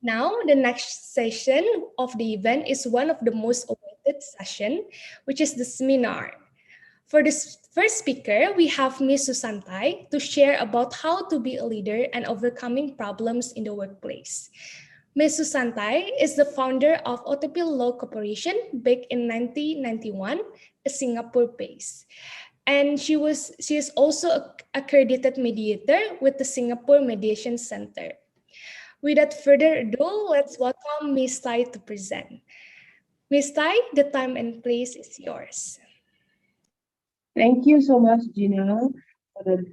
Now, the next session of the event is one of the most awaited session, which is the seminar. For this first speaker, we have Ms. Susantai to share about how to be a leader and overcoming problems in the workplace. Ms. Susantai is the founder of OTP Law Corporation back in 1991, a Singapore-based. And she is also a accredited mediator with the Singapore Mediation Center. Without further ado, let's welcome Ms. Tai to present. Ms. Tai, the time and place is yours. Thank you so much, Gina, for the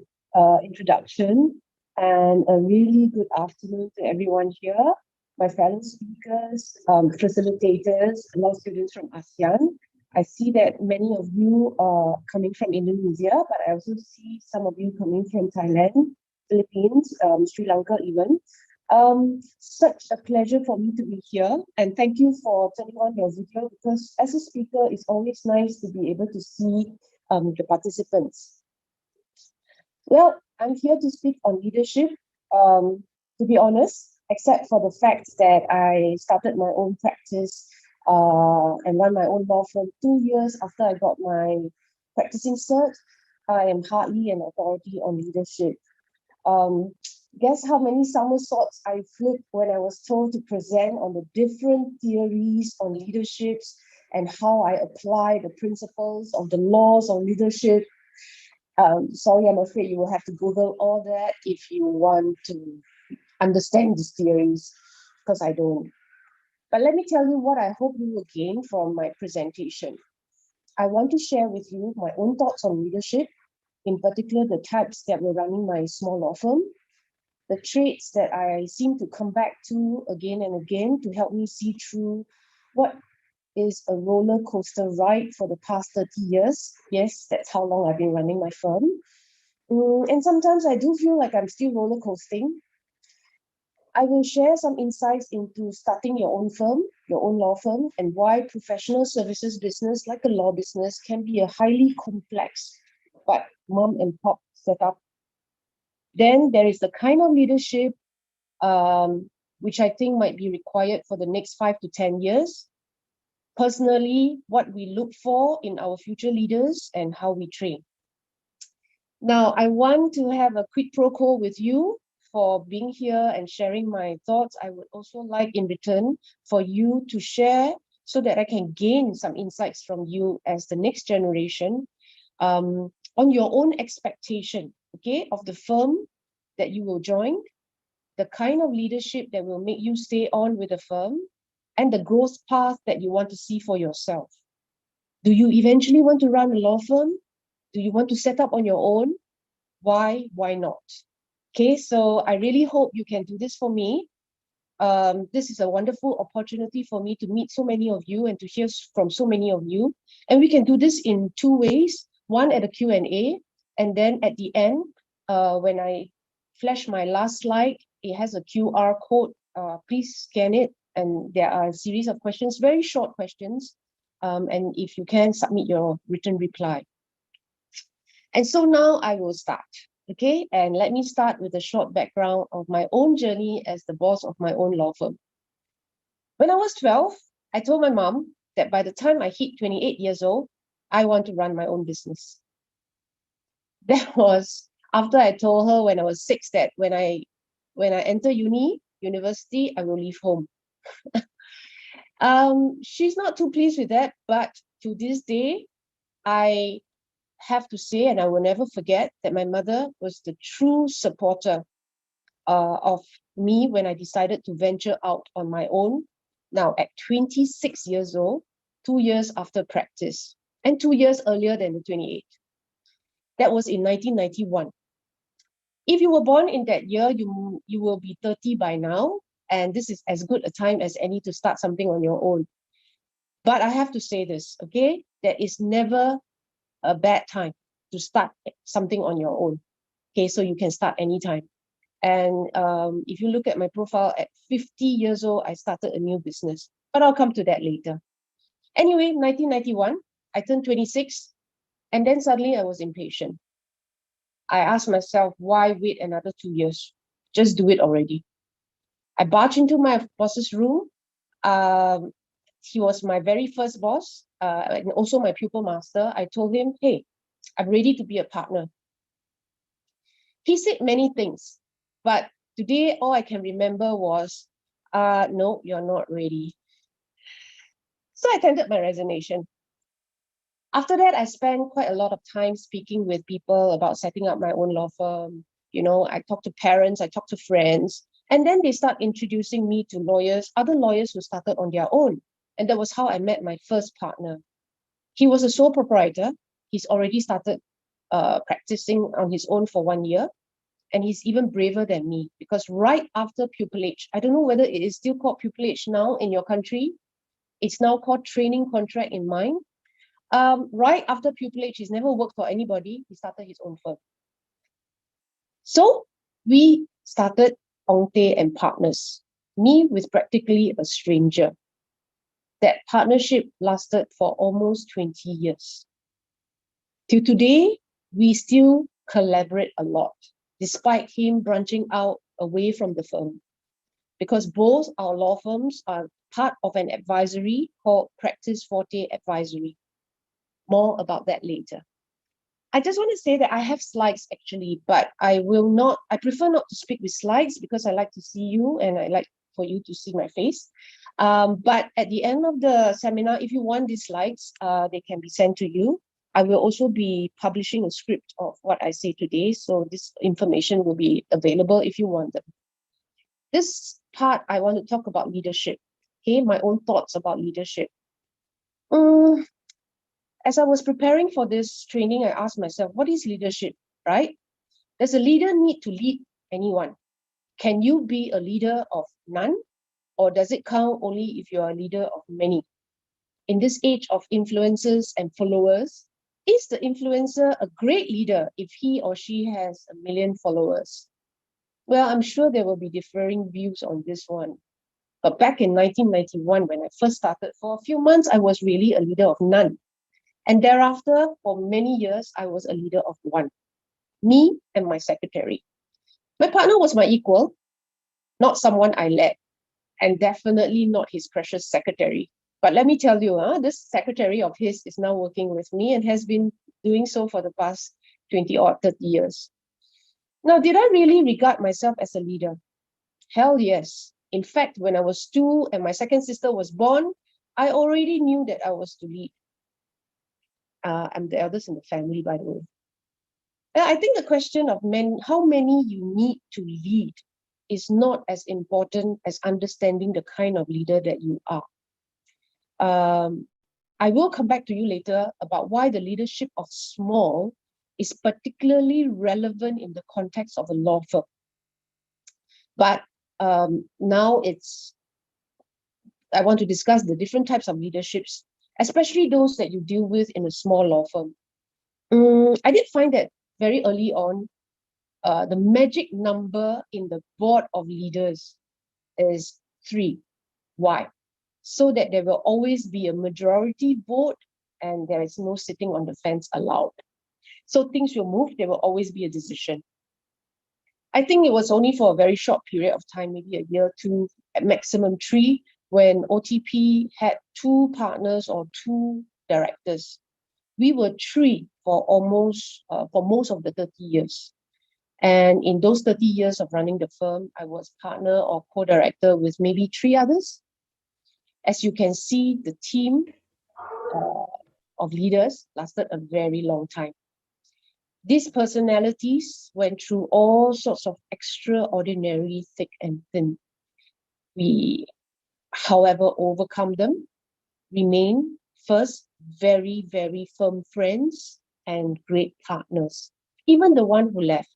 introduction, and a really good afternoon to everyone here, my fellow speakers, facilitators, law students from ASEAN. I see that many of you are coming from Indonesia, but I also see some of you coming from Thailand, Philippines, Sri Lanka even. Such a pleasure for me to be here, and thank you for turning on your video, because as a speaker, it's always nice to be able to see the participants. Well, I'm here to speak on leadership. To be honest, except for the fact that I started my own practice and run my own law firm 2 years after I got my practicing cert, I am hardly an authority on leadership. Um, Guess how many somersaults I flipped when I was told to present on the different theories on leaderships and how I apply the principles of the laws of leadership. Sorry, I'm afraid you will have to Google all that if you want to understand these theories, because I don't. But let me tell you what I hope you will gain from my presentation. I want to share with you my own thoughts on leadership, in particular the types that were running my small law firm, the traits that I seem to come back to again and again to help me see through what is a roller coaster ride for the past 30 years. Yes, that's how long I've been running my firm. And sometimes I do feel like I'm still roller coasting. I will share some insights into starting your own firm, your own law firm, and why professional services business, like a law business, can be a highly complex but mom and pop setup. Then there is the kind of leadership which I think might be required for the next 5 to 10 years. Personally, what we look for in our future leaders and how we train. Now, I want to have a quick pro quo with you for being here and sharing my thoughts. I would also like in return for you to share so that I can gain some insights from you as the next generation on your own expectation, okay, of the firm that you will join, the kind of leadership that will make you stay on with the firm, and the growth path that you want to see for yourself. Do you eventually want to run a law firm? Do you want to set up on your own? Why? Why not? Okay, so I really hope you can do this for me. This is a wonderful opportunity for me to meet so many of you and to hear from so many of you. And we can do this in two ways. One at a Q&A, and then at the end, when I flash my last slide, it has a QR code. Please scan it, and there are a series of questions, very short questions. And if you can, submit your written reply. And so now I will start. Okay, and let me start with a short background of my own journey as the boss of my own law firm. When I was 12, I told my mom that by the time I hit 28 years old, I want to run my own business. That was after I told her when I was 6 that when I enter university, I will leave home. She's not too pleased with that, but to this day, I have to say, and I will never forget, that my mother was the true supporter of me when I decided to venture out on my own. Now, at 26 years old, 2 years after practice, and 2 years earlier than the 28. That was in 1991. If you were born in that year, you will be 30 by now, and this is as good a time as any to start something on your own. But I have to say this, okay? There is never a bad time to start something on your own. Okay, so you can start anytime. And if you look at my profile, at 50 years old, I started a new business. But I'll come to that later. Anyway, 1991, I turned 26, and then suddenly I was impatient. I asked myself, why wait another 2 years? Just do it already. I barged into my boss's room. Um, he was my very first boss, and also my pupil master. I told him, hey, I'm ready to be a partner. He said many things, but today all I can remember was, no, you're not ready. So I tendered my resignation. After that, I spent quite a lot of time speaking with people about setting up my own law firm. I talked to parents, I talked to friends, and then they start introducing me to lawyers, other lawyers who started on their own. And that was how I met my first partner. He was a sole proprietor. He's already started practicing on his own for 1 year. And he's even braver than me because right after pupillage, I don't know whether it is still called pupillage now in your country. It's now called training contract in mine. Right after pupillage, he's never worked for anybody. He started his own firm. So we started Ongte and Partners, me with practically a stranger. That partnership lasted for almost 20 years. Till today, we still collaborate a lot, despite him branching out away from the firm. Because both our law firms are part of an advisory called Practice Forte Advisory. More about that later. I just want to say that I have slides actually, but I prefer not to speak with slides because I like to see you and I like for you to see my face. But at the end of the seminar, if you want these slides, they can be sent to you. I will also be publishing a script of what I say today. So this information will be available if you want them. This part, I want to talk about leadership. Okay, my own thoughts about leadership. As I was preparing for this training, I asked myself, what is leadership, right? Does a leader need to lead anyone? Can you be a leader of none? Or does it count only if you're a leader of many? In this age of influencers and followers, is the influencer a great leader if he or she has 1 million followers? Well, I'm sure there will be differing views on this one. But back in 1991, when I first started, for a few months, I was really a leader of none. And thereafter, for many years, I was a leader of one, me and my secretary. My partner was my equal, not someone I led, and definitely not his precious secretary. But let me tell you, this secretary of his is now working with me and has been doing so for the past 20 or 30 years. Now, did I really regard myself as a leader? Hell yes. In fact, when I was 2 and my second sister was born, I already knew that I was to lead. I'm the eldest in the family, by the way. I think the question of how many you need to lead is not as important as understanding the kind of leader that you are. I will come back to you later about why the leadership of small is particularly relevant in the context of a law firm. But now I want to discuss the different types of leaderships, especially those that you deal with in a small law firm. I did find that very early on, the magic number in the board of leaders is 3. Why? So that there will always be a majority vote and there is no sitting on the fence allowed. So things will move, there will always be a decision. I think it was only for a very short period of time, maybe a year, 2, at maximum 3, when OTP had 2 partners or 2 directors. We were 3 for most of the 30 years. And in those 30 years of running the firm, I was partner or co-director with maybe 3 others. As you can see, the team of leaders lasted a very long time. These personalities went through all sorts of extraordinary thick and thin. We, however, overcome them, remain first very, very firm friends and great partners, even the one who left.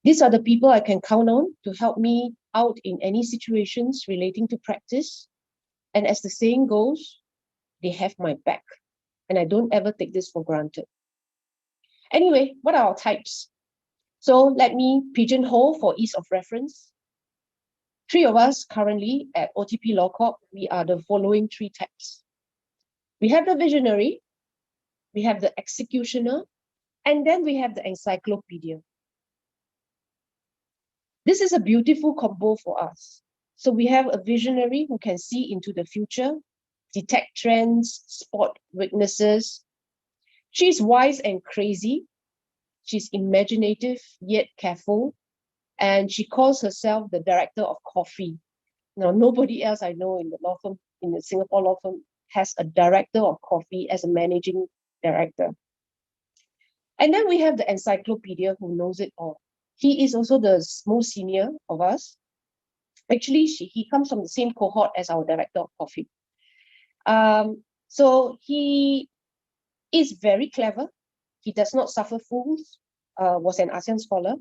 These are the people I can count on to help me out in any situations relating to practice. And as the saying goes, they have my back. And I don't ever take this for granted. Anyway, what are our types? So let me pigeonhole for ease of reference. 3 of us currently at OTP Law Corp, we are the following 3 types. We have the visionary, we have the executioner, and then we have the encyclopedia. This is a beautiful combo for us So we have a visionary who can see into the future, detect trends, spot weaknesses. She's wise and crazy. She's imaginative yet careful. And she calls herself the director of coffee. Now, nobody else I know in the law firm, in the Singapore law firm, has a director of coffee as a managing director. And then we have the encyclopedia who knows it all. He is also the most senior of us. Actually, he comes from the same cohort as our director of coffee. So he is very clever. He does not suffer fools, was an ASEAN scholar.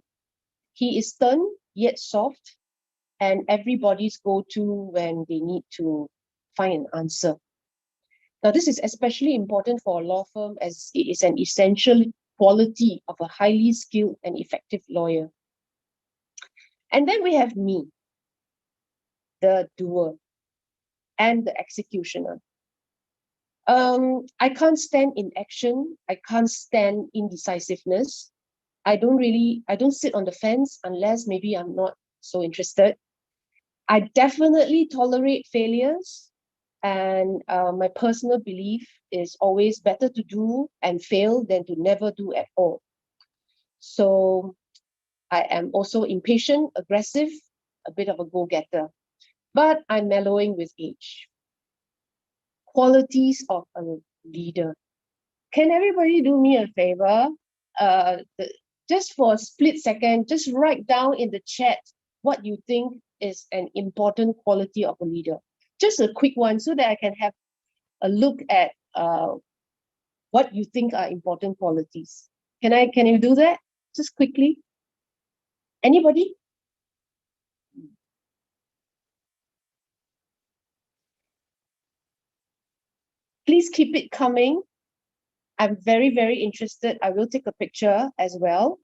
He is stern yet soft, and everybody's go-to when they need to find an answer. Now, this is especially important for a law firm as it is an essential quality of a highly skilled and effective lawyer. And then we have me, the doer and the executioner. I can't stand inaction. I can't stand indecisiveness. I don't sit on the fence unless maybe I'm not so interested. I definitely tolerate failures. And my personal belief is always better to do and fail than to never do at all. So I am also impatient, aggressive, a bit of a go-getter, but I'm mellowing with age. Qualities of a leader. Can everybody do me a favor? Just for a split second, just write down in the chat what you think is an important quality of a leader. Just a quick one so that I can have a look at what you think are important qualities. Can you do that? Just quickly. Anybody? Please keep it coming. I'm very, very interested. I will take a picture as well.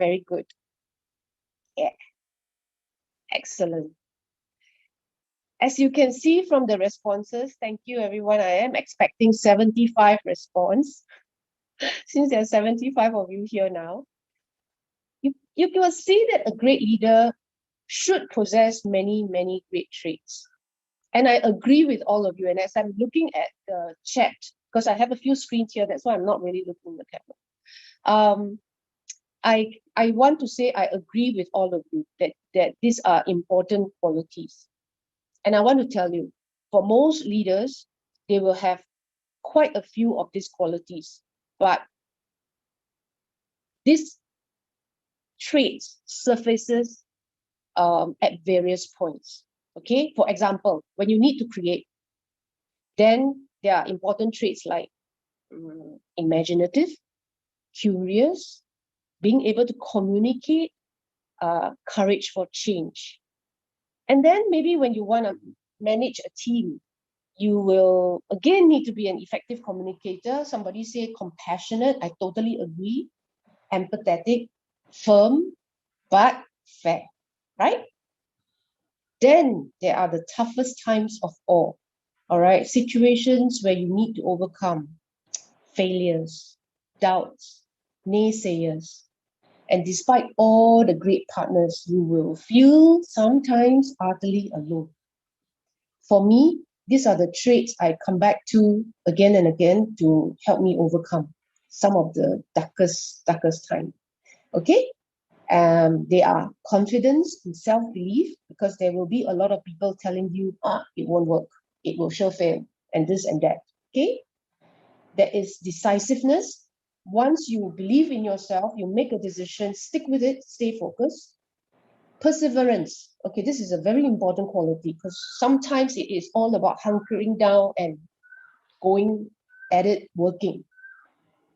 Very good. Yeah. Excellent. As you can see from the responses, thank you everyone. I am expecting 75 response. Since there are 75 of you here now, you will see that a great leader should possess many, many great traits. And I agree with all of you. And as I'm looking at the chat, because I have a few screens here, that's why I'm not really looking at the camera. I want to say I agree with all of you that these are important qualities. And I want to tell you, for most leaders, they will have quite a few of these qualities, but these traits surfaces at various points. Okay, for example, when you need to create, then there are important traits like imaginative, curious, being able to communicate, courage for change. And then maybe when you want to manage a team, you will again need to be an effective communicator. Somebody say compassionate. I totally agree. Empathetic, firm, but fair, right? Then there are the toughest times of all right? Situations where you need to overcome failures, doubts, naysayers. And despite all the great partners, you will feel sometimes utterly alone. For me, these are the traits I come back to again and again to help me overcome some of the darkest time. Okay? They are confidence and self-belief, because there will be a lot of people telling you, it won't work, it will sure fail, and this and that. Okay? There is decisiveness. Once you believe in yourself, you make a decision, stick with it, stay focused. Perseverance. Okay, this is a very important quality because sometimes it is all about hunkering down and going at it, working.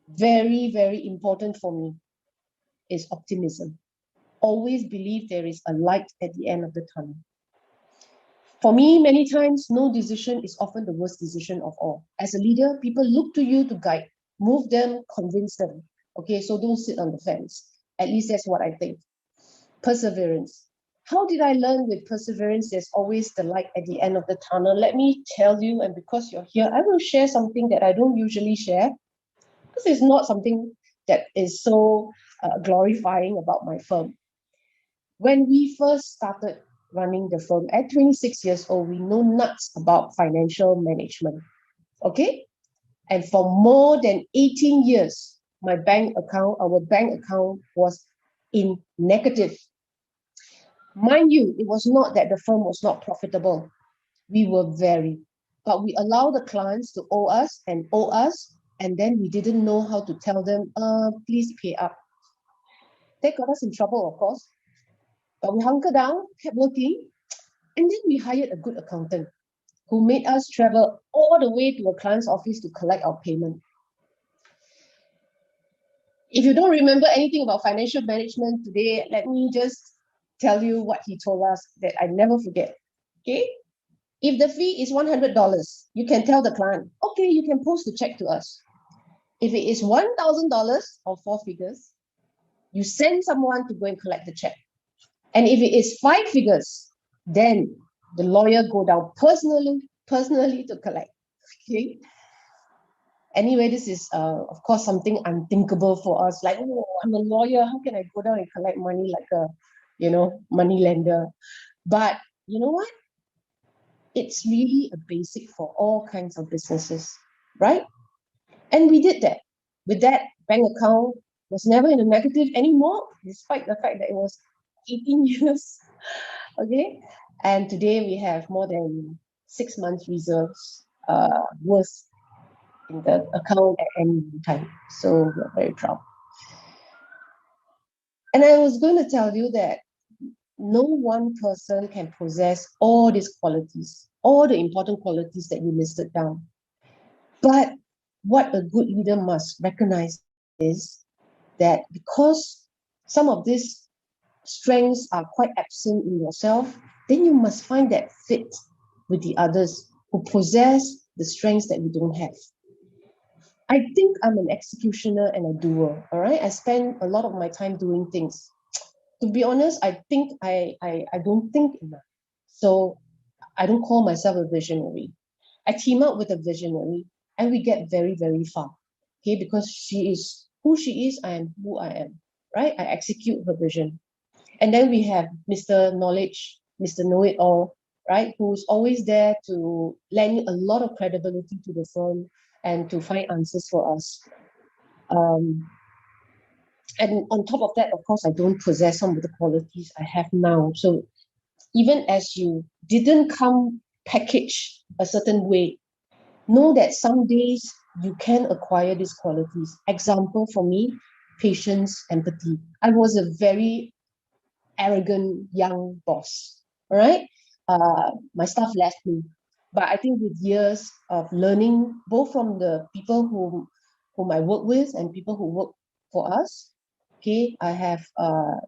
Very, very important for me is optimism. Always believe there is a light at the end of the tunnel. For me, many times, no decision is often the worst decision of all. As a leader, people look to you to guide, move them, convince them. Okay, so don't sit on the fence. At least that's what I think. Perseverance. How did I learn with perseverance? There's always the light at the end of the tunnel. Let me tell you, and because you're here, I will share something that I don't usually share, because it's not something that is so glorifying about my firm. When we first started, running the firm. At 26 years old, we know nuts about financial management. Okay? And for more than 18 years, our bank account was in negative. Mind you, it was not that the firm was not profitable. We were but we allowed the clients to owe us, and then we didn't know how to tell them, please pay up. They got us in trouble, of course, but we hunkered down, kept working, and then we hired a good accountant who made us travel all the way to a client's office to collect our payment. If you don't remember anything about financial management today, let me just tell you what he told us that I never forget. Okay? If the fee is $100, you can tell the client, okay, you can post the check to us. If it is $1,000 or four figures, you send someone to go and collect the check. And if it is five figures, then the lawyer go down personally to collect. Okay. Anyway, this is of course something unthinkable for us. Like, oh, I'm a lawyer. How can I go down and collect money like a, money lender? But you know what? It's really a basic for all kinds of businesses, right? And we did that. With that, bank account was never in a negative anymore, despite the fact that it was 18 years. Okay. And today we have more than 6 months reserves worth in the account at any time. So we're very proud. And I was going to tell you that no one person can possess all these qualities, all the important qualities that you listed down. But what a good leader must recognize is that because some of these strengths are quite absent in yourself, then you must find that fit with the others who possess the strengths that you don't have. I think I'm an executioner and a doer, all right? I spend a lot of my time doing things. To be honest, I think I don't think enough. So I don't call myself a visionary. I team up with a visionary and we get very, very far. Okay, because she is who she is, I am who I am, right? I execute her vision. And then we have Mr. Knowledge, Mr. Know It All, right? Who's always there to lend a lot of credibility to the firm and to find answers for us. And on top of that, of course, I don't possess some of the qualities I have now. So even as you didn't come packaged a certain way, know that some days you can acquire these qualities. Example for me, patience, empathy. I was a very arrogant young boss. All right. My staff left me. But I think with years of learning, both from the people whom I work with and people who work for us, okay, I have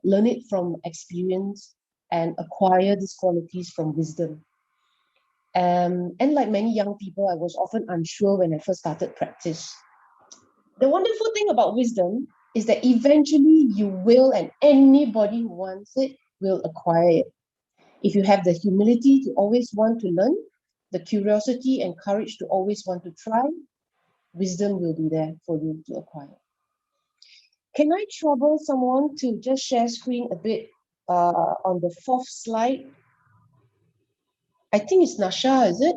learned it from experience and acquire these qualities from wisdom. And like many young people, I was often unsure when I first started practice. The wonderful thing about wisdom is that eventually you will, and anybody who wants it will acquire it. If you have the humility to always want to learn, the curiosity and courage to always want to try, wisdom will be there for you to acquire. Can I trouble someone to just share screen a bit on the fourth slide? I think it's Nasha, is it?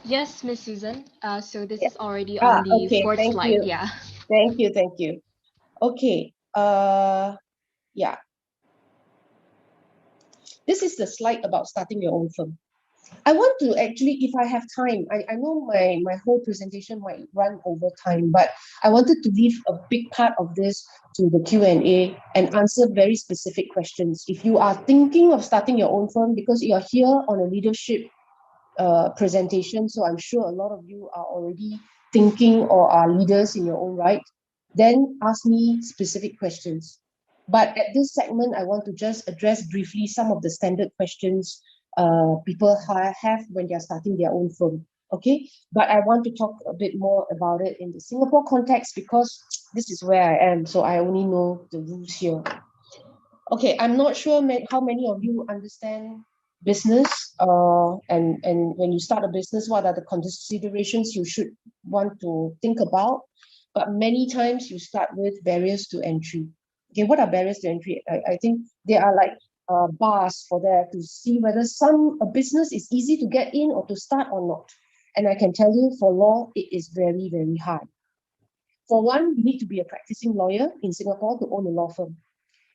Yes, Miss Susan. So this is already on the Okay, fourth thank slide. you. Yeah. Thank you. Okay, yeah. This is the slide about starting your own firm. I want to actually, if I have time, I know my whole presentation might run over time, but I wanted to leave a big part of this to the Q&A and answer very specific questions. If you are thinking of starting your own firm, because you are here on a leadership presentation, so I'm sure a lot of you are already thinking or are leaders in your own right, then ask me specific questions. But at this segment, I want to just address briefly some of the standard questions people have when they are starting their own firm. Okay, but I want to talk a bit more about it in the Singapore context because this is where I am, so I only know the rules here. Okay, I'm not sure how many of you understand business and when you start a business, what are the considerations you should want to think about? But many times you start with barriers to entry. Okay, what are barriers to entry? I think they are like bars for there to see whether a business is easy to get in or to start or not. And I can tell you for law, it is very, very hard. For one, you need to be a practicing lawyer in Singapore to own a law firm.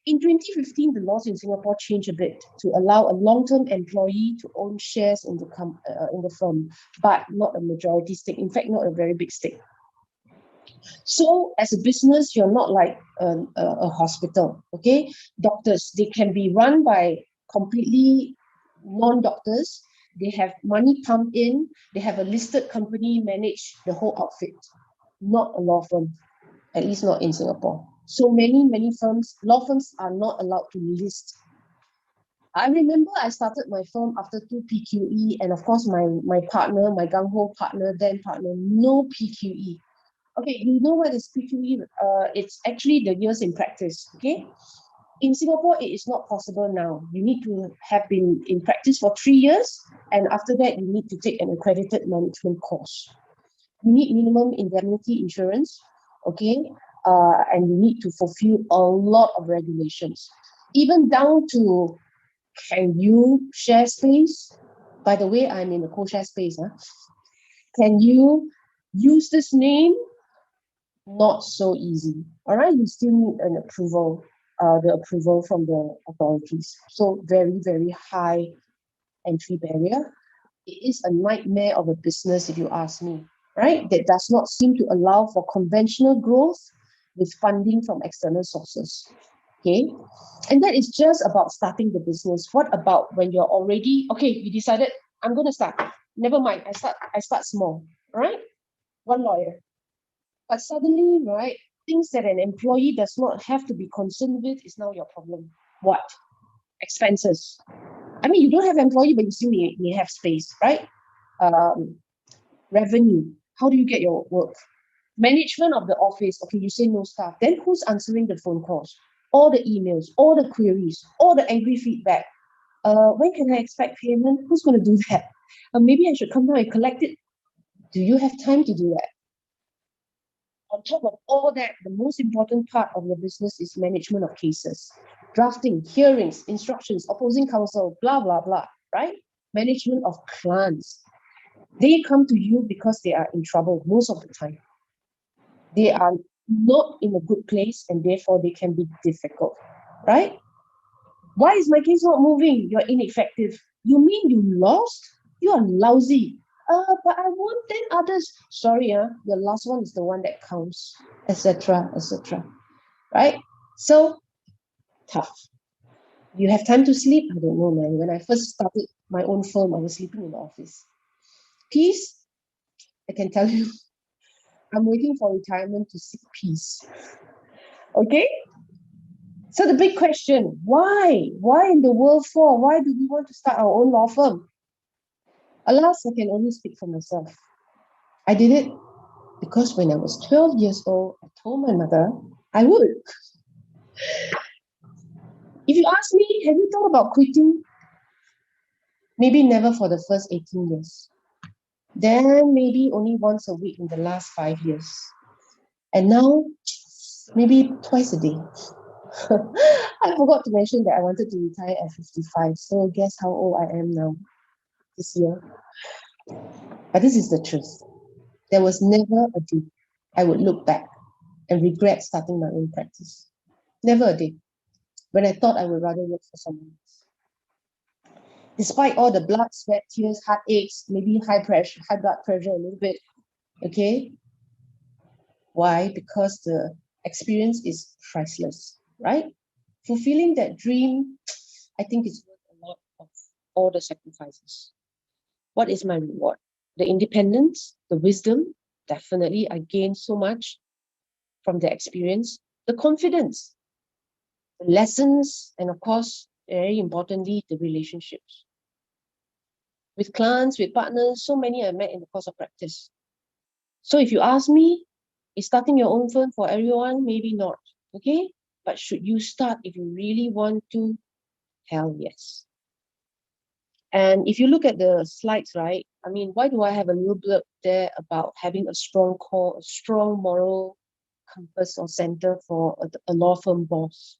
In 2015, the laws in Singapore changed a bit to allow a long-term employee to own shares in the firm, but not a majority stake. In fact, not a very big stake. So, as a business, you're not like a hospital. Okay, doctors, they can be run by completely non-doctors. They have money pumped in. They have a listed company manage the whole outfit. Not a law firm, at least not in Singapore. So many firms, law firms are not allowed to list. I remember I started my firm after 2 PQE, and of course my partner, my gung ho partner, then partner, no PQE. Okay, you know what is PQE? It's actually the years in practice. Okay, in Singapore, it is not possible now. You need to have been in practice for 3 years, and after that, you need to take an accredited management course. You need minimum indemnity insurance, okay, and you need to fulfill a lot of regulations, even down to can you share space? By the way, I'm in the co-share space. Huh? Can you use this name? Not so easy. All right, you still need an approval, the approval from the authorities. So very, very high entry barrier. It is a nightmare of a business, if you ask me, right? That does not seem to allow for conventional growth with funding from external sources. Okay, and that is just about starting the business. What about when you're already okay? You decided I'm going to start. Never mind. I start small. Right, one lawyer. But suddenly, right, things that an employee does not have to be concerned with is now your problem. What? Expenses. I mean, you don't have employee, but you still may have space, right? Revenue. How do you get your work? Management of the office. Okay, you say no staff. Then who's answering the phone calls? All the emails, all the queries, all the angry feedback. When can I expect payment? Who's going to do that? Maybe I should come down and collect it. Do you have time to do that? On top of all that, the most important part of your business is management of cases, drafting, hearings, instructions, opposing counsel, blah, blah, blah, right? Management of clients. They come to you because they are in trouble most of the time. They are not in a good place and therefore they can be difficult, right? Why is my case not moving? You're ineffective. You mean you lost? You are lousy. But I won 10 others. Sorry, the last one is the one that counts, etc., etc. Right? So tough. You have time to sleep? I don't know, man. When I first started my own firm, I was sleeping in the office. Peace? I can tell you, I'm waiting for retirement to seek peace. Okay? So the big question, why? Why in the world for? Why do we want to start our own law firm? Alas, I can only speak for myself. I did it because when I was 12 years old, I told my mother I would. If you ask me, have you thought about quitting? Maybe never for the first 18 years. Then maybe only once a week in the last 5 years. And now, maybe twice a day. I forgot to mention that I wanted to retire at 55. So guess how old I am now this year. But this is the truth. There was never a day I would look back and regret starting my own practice. Never a day when I thought I would rather work for someone else. Despite all the blood, sweat, tears, heartaches, maybe high blood pressure a little bit, okay? Why? Because the experience is priceless, right? Fulfilling that dream, I think it's worth a lot of all the sacrifices. What is my reward? The independence, the wisdom, definitely I gained so much from the experience, the confidence, the lessons, and of course, very importantly, the relationships. With clients, with partners, so many I met in the course of practice. So if you ask me, is starting your own firm for everyone? Maybe not, okay? But should you start if you really want to? Hell yes. And if you look at the slides, right? I mean, why do I have a little blurb there about having a strong core, a strong moral compass or center for a law firm boss.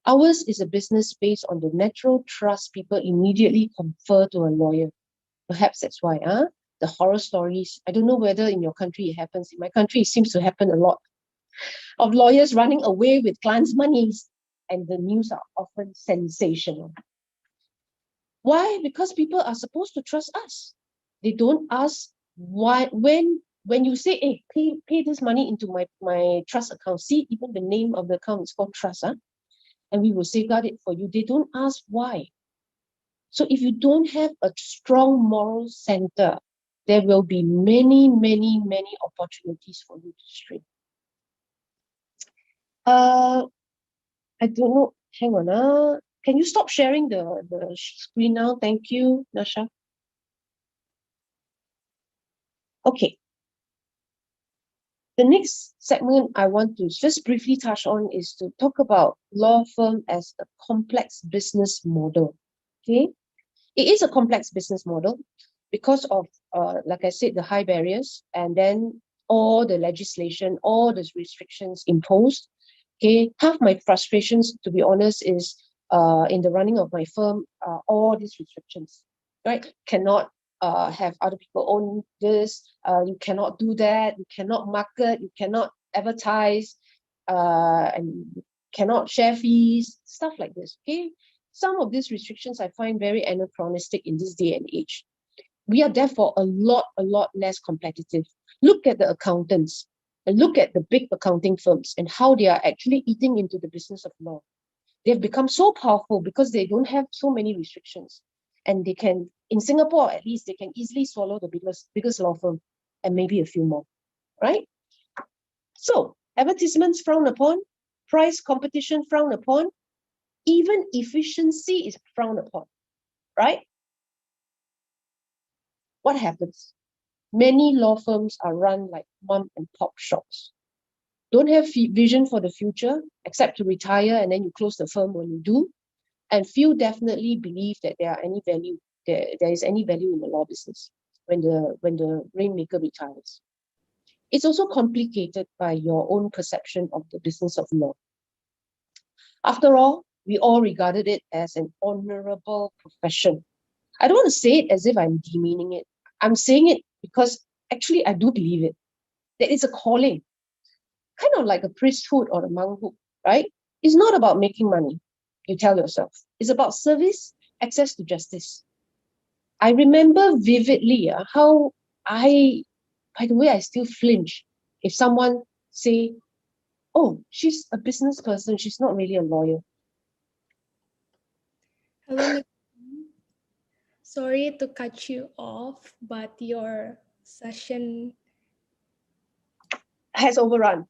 Ours is a business based on the natural trust people immediately confer to a lawyer. Perhaps that's why, the horror stories. I don't know whether in your country it happens. In my country, it seems to happen a lot of lawyers running away with clients' monies, and the news are often sensational. Why? Because people are supposed to trust us. They don't ask why when you say, hey, pay this money into my trust account. See, even the name of the account is called trust, and we will safeguard it for you. They don't ask why. So if you don't have a strong moral center, there will be many, many, many opportunities for you to stray. I don't know. Hang on. Can you stop sharing the screen now? Thank you, Nasha. Okay. The next segment I want to just briefly touch on is to talk about law firm as a complex business model. Okay. It is a complex business model because of, like I said, the high barriers, and then all the legislation, all the restrictions imposed. Okay, half my frustrations, to be honest, is in the running of my firm, all these restrictions, right? Cannot have other people own this. You cannot do that. You cannot market. You cannot advertise, and cannot share fees, stuff like this. Okay, some of these restrictions I find very anachronistic in this day and age. We are therefore a lot less competitive. Look at the accountants and look at the big accounting firms and how they are actually eating into the business of law. They've become so powerful because they don't have so many restrictions. And they can, in Singapore at least, they can easily swallow the biggest law firm and maybe a few more, right? So, advertisements frowned upon, price competition frowned upon, even efficiency is frowned upon, right? What happens? Many law firms are run like mom and pop shops. Don't have vision for the future, except to retire and then you close the firm when you do. And few definitely believe that there is any value in the law business when the rainmaker retires. It's also complicated by your own perception of the business of law. After all, we all regarded it as an honorable profession. I don't want to say it as if I'm demeaning it. I'm saying it because actually I do believe it. That it's a calling, kind of like a priesthood or a monkhood, right? It's not about making money, you tell yourself. It's about service, access to justice. I remember vividly how by the way, I still flinch if someone say, oh, she's a business person, she's not really a lawyer. Hello, Ms. Sorry to cut you off, but your session Has overrun.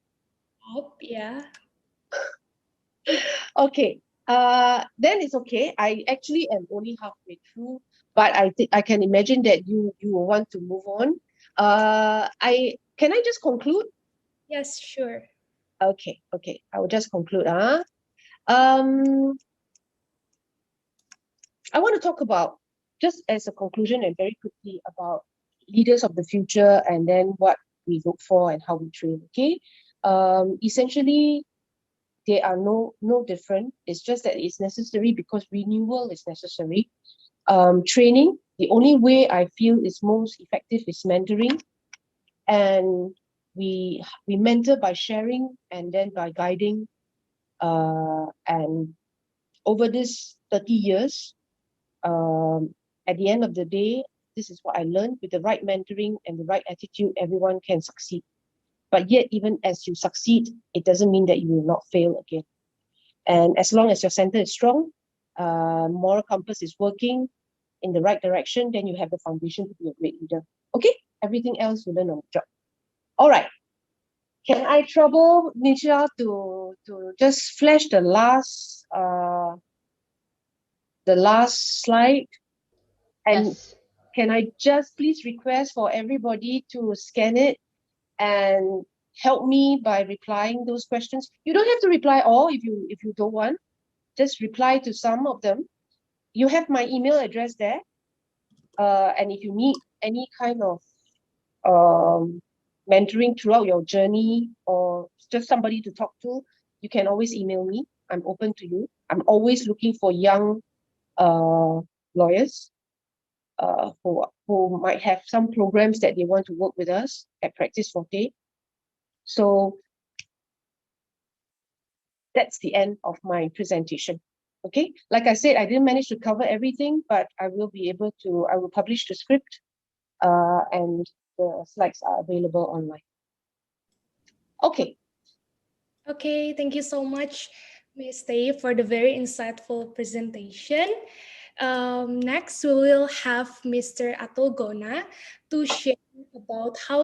up, yeah. Okay. Then it's okay. I actually am only halfway through, but I think I can imagine that you will want to move on. Can I just conclude? Yes, sure. Okay. I will just conclude. Um, I want to talk about, just as a conclusion and very quickly, about leaders of the future and then what we look for and how we train. Okay. Essentially, they are no different. It's just that it's necessary because renewal is necessary. Training, the only way I feel is most effective is mentoring, and we mentor by sharing and then by guiding. And over this 30 years, at the end of the day, this is what I learned: with the right mentoring and the right attitude, everyone can succeed. But yet, even as you succeed, it doesn't mean that you will not fail again. And as long as your center is strong, moral compass is working in the right direction, then you have the foundation to be a great leader. Okay? Everything else you learn on the job. All right. Can I trouble Nisha to just flash the last slide? And Yes. can I just please request for everybody to scan it and help me by replying those questions? You don't have to reply all if you don't want. Just reply to some of them. You have my email address there. And if you need any kind of mentoring throughout your journey or just somebody to talk to, you can always email me. I'm open to you. I'm always looking for young lawyers who might have some programs that they want to work with us at Practice Forte. So that's the end of my presentation. Okay, like I said, I didn't manage to cover everything, but I will publish the script and the slides are available online. Okay. Okay, thank you so much, Ms. Tay, for the very insightful presentation. Next, we will have Mr. Atul Gona to share about how